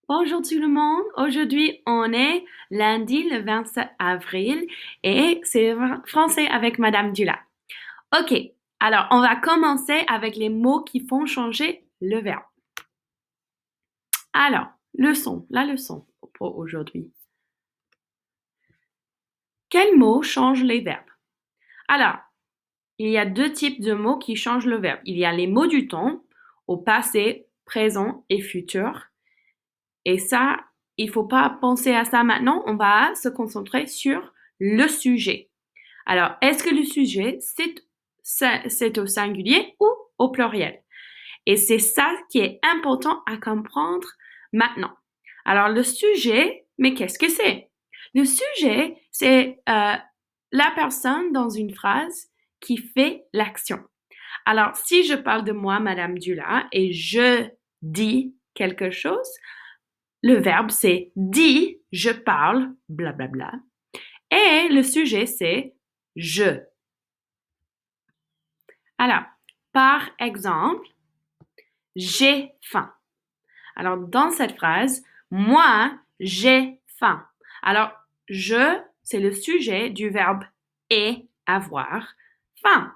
Bonjour tout le monde. Aujourd'hui, on est lundi le 27 avril et c'est français avec Madame Dula. Ok, alors on va commencer avec les mots qui font changer le verbe. Alors, la leçon pour aujourd'hui. Quels mots changent les verbes? Alors, il y a deux types de mots qui changent le verbe. Il y a les mots du temps, au passé, présent et futur. Et ça, il faut pas penser à ça maintenant. On va se concentrer sur le sujet. Alors, est-ce que le sujet, c'est au singulier ou au pluriel? Et c'est ça qui est important à comprendre maintenant. Alors, le sujet, mais qu'est-ce que c'est? Le sujet, c'est la personne dans une phrase qui fait l'action. Alors, si je parle de moi, Madame Dula, et je dis quelque chose, le verbe c'est dit, je parle, blablabla. Et le sujet c'est je. Alors, par exemple, j'ai faim. Alors, dans cette phrase, moi, j'ai faim. Alors, je, c'est le sujet du verbe et avoir faim.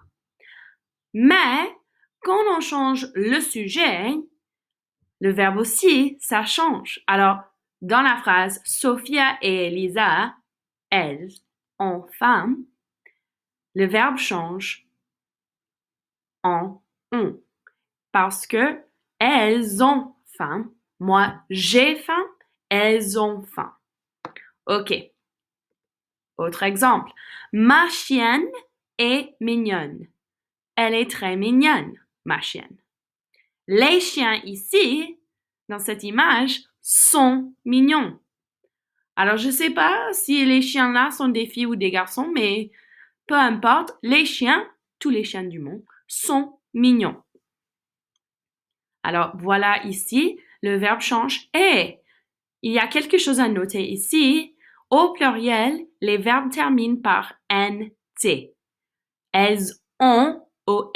Mais, quand on change le sujet, le verbe aussi, ça change. Alors, dans la phrase Sophia et Elisa, elles ont faim, le verbe change en ont. Parce que elles ont faim. Moi, j'ai faim. Elles ont faim. OK. Autre exemple. Ma chienne est mignonne. Elle est très mignonne, ma chienne. Les chiens ici, dans cette image, sont mignons. Alors, je ne sais pas si les chiens-là sont des filles ou des garçons, mais peu importe, les chiens, tous les chiens du monde, sont mignons. Alors, voilà ici, le verbe change est. Il y a quelque chose à noter ici. Au pluriel, les verbes terminent par nt. Elles ont, ont,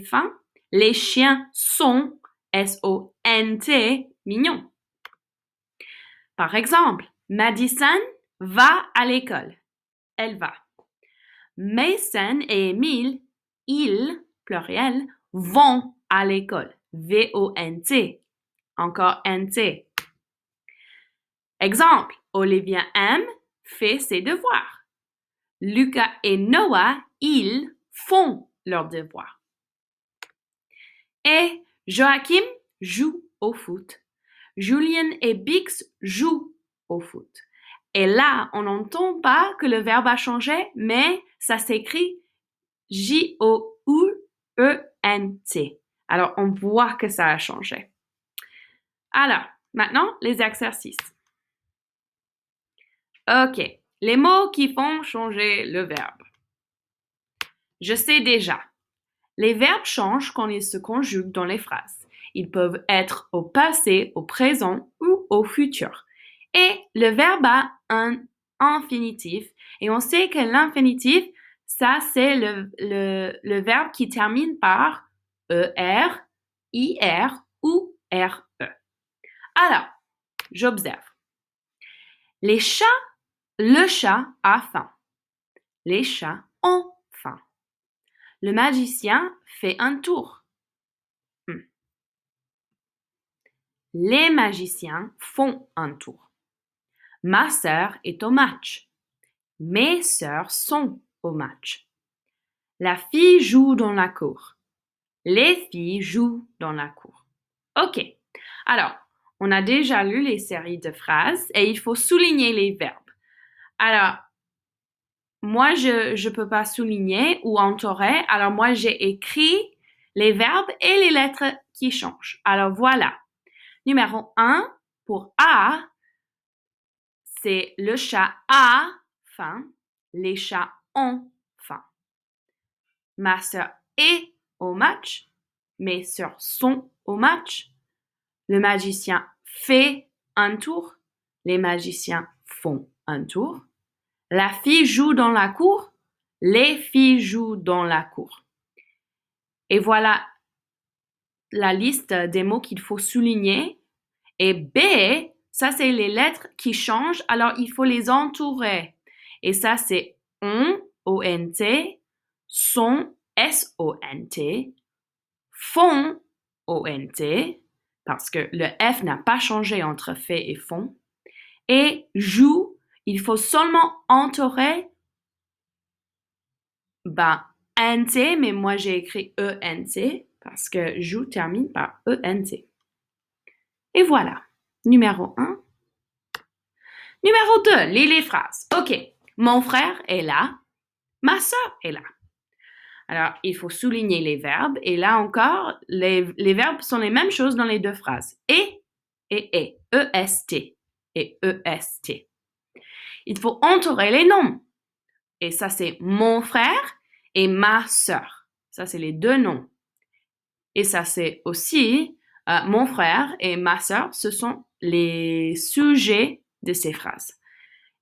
faim. Les chiens sont, sont, mignons. Par exemple, Madison va à l'école. Elle va. Mason et Émile, ils, pluriel, vont à l'école. V-O-N-T. Encore N-T. Exemple, Olivia M fait ses devoirs. Lucas et Noah, ils font leurs devoirs. Et Joachim joue au foot. Julien et Bix jouent au foot. Et là, on n'entend pas que le verbe a changé, mais ça s'écrit J-O-U-E-N-T. Alors, on voit que ça a changé. Alors, maintenant, les exercices. OK. Les mots qui font changer le verbe. Je sais déjà. Les verbes changent quand ils se conjuguent dans les phrases. Ils peuvent être au passé, au présent ou au futur. Et le verbe a un infinitif. Et on sait que l'infinitif, ça, c'est le verbe qui termine par ER, IR ou RE. Alors, j'observe. Les chats, le chat a faim. Les chats ont faim. Le magicien fait un tour. Les magiciens font un tour. Ma sœur est au match. Mes sœurs sont au match. La fille joue dans la cour. Les filles jouent dans la cour. OK. Alors, on a déjà lu les séries de phrases et il faut souligner les verbes. Alors, moi, je peux pas souligner ou entourer. Alors, moi, j'ai écrit les verbes et les lettres qui changent. Alors, voilà. Numéro 1, pour A, c'est le chat a faim, les chats ont faim. Ma sœur est au match, mes sœurs sont au match. Le magicien fait un tour, les magiciens font un tour. La fille joue dans la cour, les filles jouent dans la cour. Et voilà la liste des mots qu'il faut souligner. Et B, ça c'est les lettres qui changent, alors il faut les entourer. Et ça c'est on, O-N-T, son, S-O-N-T, font, O-N-T, parce que le F n'a pas changé entre fait et font. Et joue, il faut seulement entourer N-T, mais moi j'ai écrit E-N-T parce que joue termine par E-N-T. Et voilà, numéro 1. Numéro 2, les phrases. OK, mon frère est là, ma sœur est là. Alors, il faut souligner les verbes et là encore, les verbes sont les mêmes choses dans les deux phrases. Et, E-S-T et E-S-T. Il faut entourer les noms. Et ça, c'est mon frère et ma sœur. Ça, c'est les deux noms. Et ça, c'est aussi mon frère et ma sœur. Ce sont les sujets de ces phrases.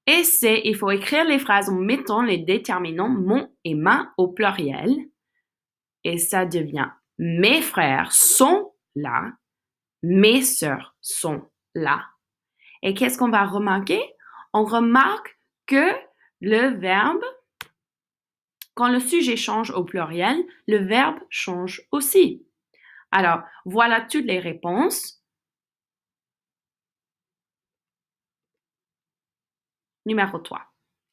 Et il faut écrire les phrases en mettant les déterminants mon et ma au pluriel. Et ça devient mes frères sont là, mes sœurs sont là. Et qu'est-ce qu'on va remarquer? On remarque que le verbe, quand le sujet change au pluriel, le verbe change aussi. Alors, voilà toutes les réponses. Numéro 3.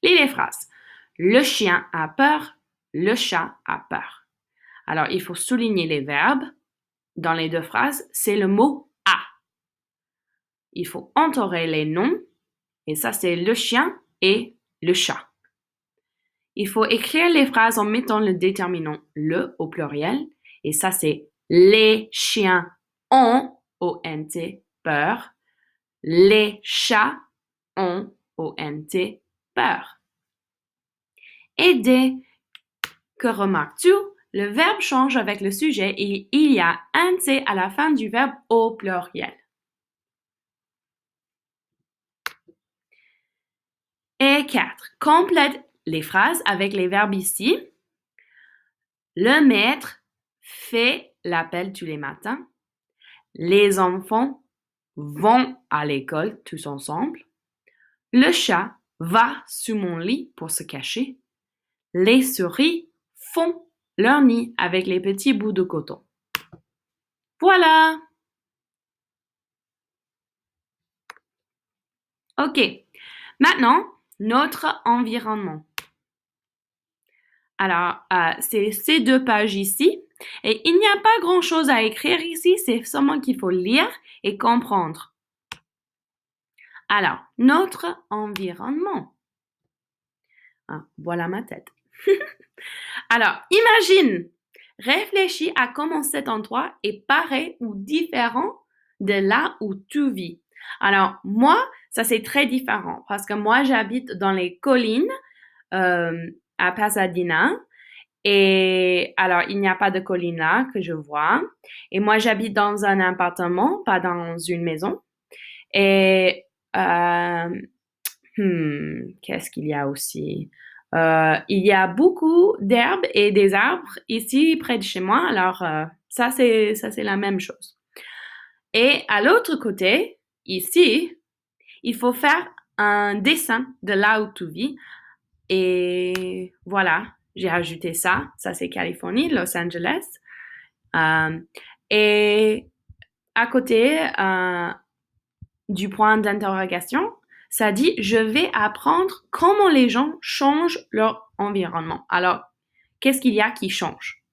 Lis les phrases. Le chien a peur, le chat a peur. Alors, il faut souligner les verbes. Dans les deux phrases, c'est le mot a. Il faut entourer les noms, et ça, c'est le chien et le chat. Il faut écrire les phrases en mettant le déterminant le au pluriel, et ça, c'est les chiens ont, O-N-T, peur. Les chats ont, O-N-T, peur. Et dès que remarques-tu, le verbe change avec le sujet et il y a un T à la fin du verbe au pluriel. Et 4. Complète les phrases avec les verbes ici. Le maître fait l'appel tous les matins. Les enfants vont à l'école tous ensemble. Le chat va sous mon lit pour se cacher. Les souris font leur nid avec les petits bouts de coton. Voilà! OK. Maintenant, notre environnement. Alors, c'est ces deux pages ici. Et il n'y a pas grand-chose à écrire ici, c'est seulement qu'il faut lire et comprendre. Alors, notre environnement. Voilà ma tête. Alors, imagine, réfléchis à comment cet endroit est pareil ou différent de là où tu vis. Alors, moi, ça c'est très différent parce que moi, j'habite dans les collines à Pasadena. Et alors, il n'y a pas de colline là que je vois. Et moi, j'habite dans un appartement, pas dans une maison. Et qu'est-ce qu'il y a aussi? Il y a beaucoup d'herbes et des arbres ici près de chez moi. Alors, ça c'est la même chose. Et à l'autre côté, ici, il faut faire un dessin de là où tu vis. Et voilà, j'ai ajouté ça. Ça, c'est Californie, Los Angeles. Et à côté du point d'interrogation, ça dit « Je vais apprendre comment les gens changent leur environnement ». Alors, qu'est-ce qu'il y a qui change?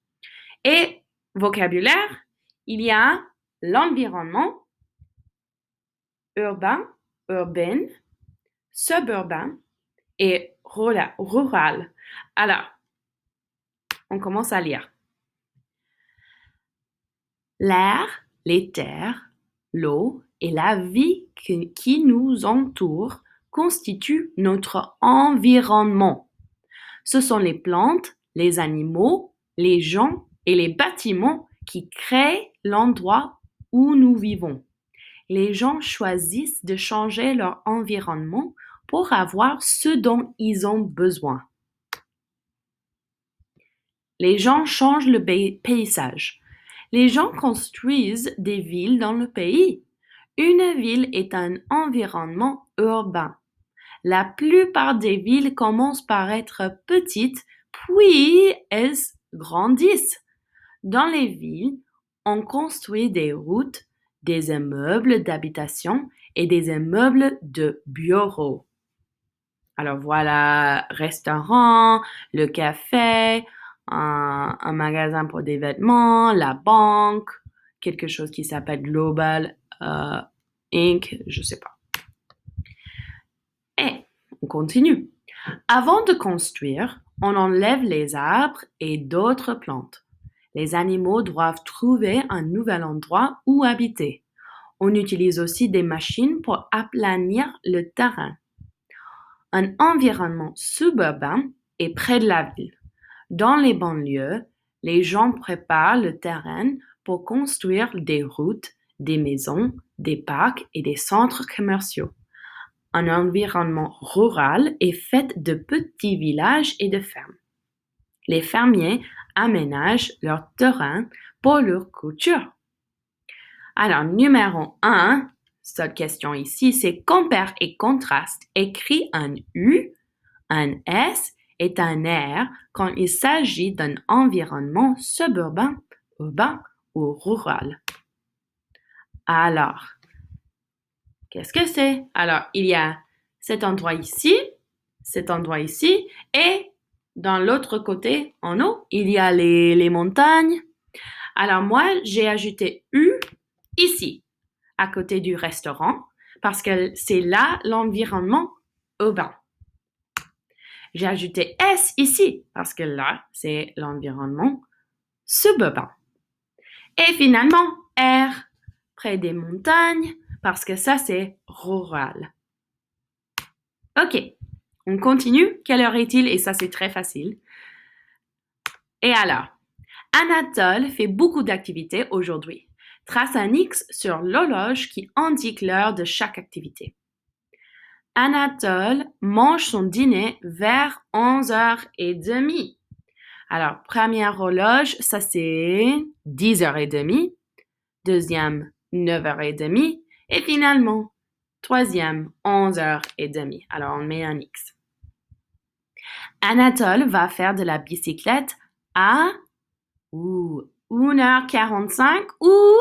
Et vocabulaire, il y a l'environnement urbain, urbain, suburbain et rural. Alors, on commence à lire. L'air, les terres, l'eau et la vie qui nous entoure constituent notre environnement. Ce sont les plantes, les animaux, les gens et les bâtiments qui créent l'endroit où nous vivons. Les gens choisissent de changer leur environnement pour avoir ce dont ils ont besoin. Les gens changent le paysage. Les gens construisent des villes dans le pays. Une ville est un environnement urbain. La plupart des villes commencent par être petites, puis elles grandissent. Dans les villes, on construit des routes, des immeubles d'habitation et des immeubles de bureaux. Alors voilà, restaurant, le café, un magasin pour des vêtements, la banque, quelque chose qui s'appelle Global Inc., je sais pas. Et on continue. Avant de construire, on enlève les arbres et d'autres plantes. Les animaux doivent trouver un nouvel endroit où habiter. On utilise aussi des machines pour aplanir le terrain. Un environnement suburbain est près de la ville. Dans les banlieues, les gens préparent le terrain pour construire des routes, des maisons, des parcs et des centres commerciaux. Un environnement rural est fait de petits villages et de fermes. Les fermiers aménagent leur terrain pour leur culture. Alors, numéro 1, seule question ici, c'est compare et contraste. Écris un U, un S et un R quand il s'agit d'un environnement suburbain, urbain ou rural. Alors, qu'est-ce que c'est? Alors, il y a cet endroit ici et dans l'autre côté, en haut, il y a les montagnes. Alors moi, j'ai ajouté U ici, à côté du restaurant, parce que c'est là l'environnement urbain. J'ai ajouté S ici, parce que là, c'est l'environnement suburbain. Et finalement, R, près des montagnes, parce que ça, c'est rural. Ok, on continue. Quelle heure est-il? Et ça, c'est très facile. Et alors, Anatole fait beaucoup d'activités aujourd'hui. Trace un X sur l'horloge qui indique l'heure de chaque activité. Anatole mange son dîner vers 11h30. Alors, première horloge, ça c'est 10h30. Deuxième, 9h30. Et finalement, troisième, 11h30. Alors, on met un X. Anatole va faire de la bicyclette à 1h45 ou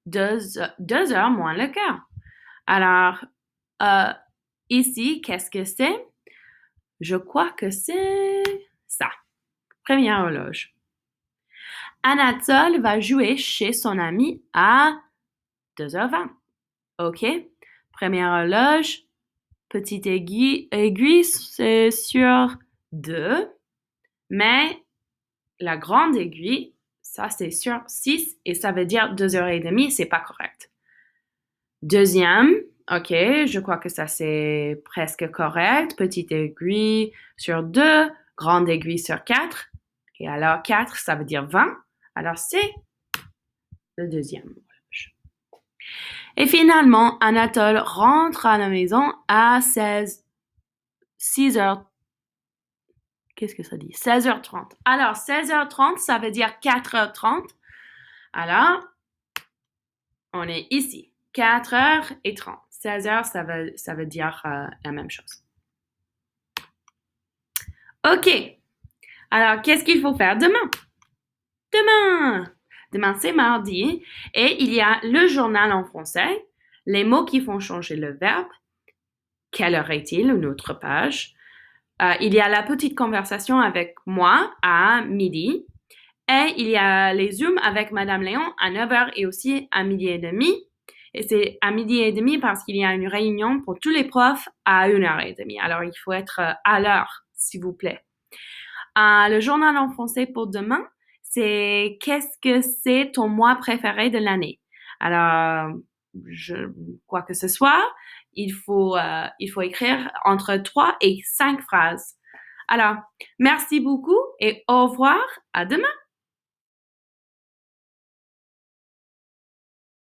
2h moins le quart. Alors, ici, qu'est-ce que c'est? Je crois que c'est ça. Première horloge. Anatole va jouer chez son ami à 2h20. OK? Première horloge. Petite aiguille, c'est sur 2. Mais la grande aiguille, ça c'est sur 6 et ça veut dire 2h30, c'est pas correct. Deuxième, ok, je crois que ça c'est presque correct. Petite aiguille sur 2, grande aiguille sur 4. Et alors 4, ça veut dire 20. Alors c'est le deuxième horloge. Et finalement, Anatole rentre à la maison à 6h. Qu'est-ce que ça dit? 16h30. Alors, 16h30, ça veut dire 4h30. Alors, on est ici. 4h30. 16h, ça veut dire la même chose. OK. Alors, qu'est-ce qu'il faut faire demain? Demain, c'est mardi et il y a le journal en français, les mots qui font changer le verbe, quelle heure est-il, une autre page. Il y a la petite conversation avec moi à midi et il y a les Zooms avec Madame Léon à 9h et aussi à midi et demi. Et c'est à midi et demi parce qu'il y a une réunion pour tous les profs à 1h30. Alors, il faut être à l'heure, s'il vous plaît. Le journal en français pour demain, c'est qu'est-ce que c'est ton mois préféré de l'année? Alors, quoi que ce soit, il faut écrire entre 3 et 5 phrases. Alors, merci beaucoup et au revoir, à demain!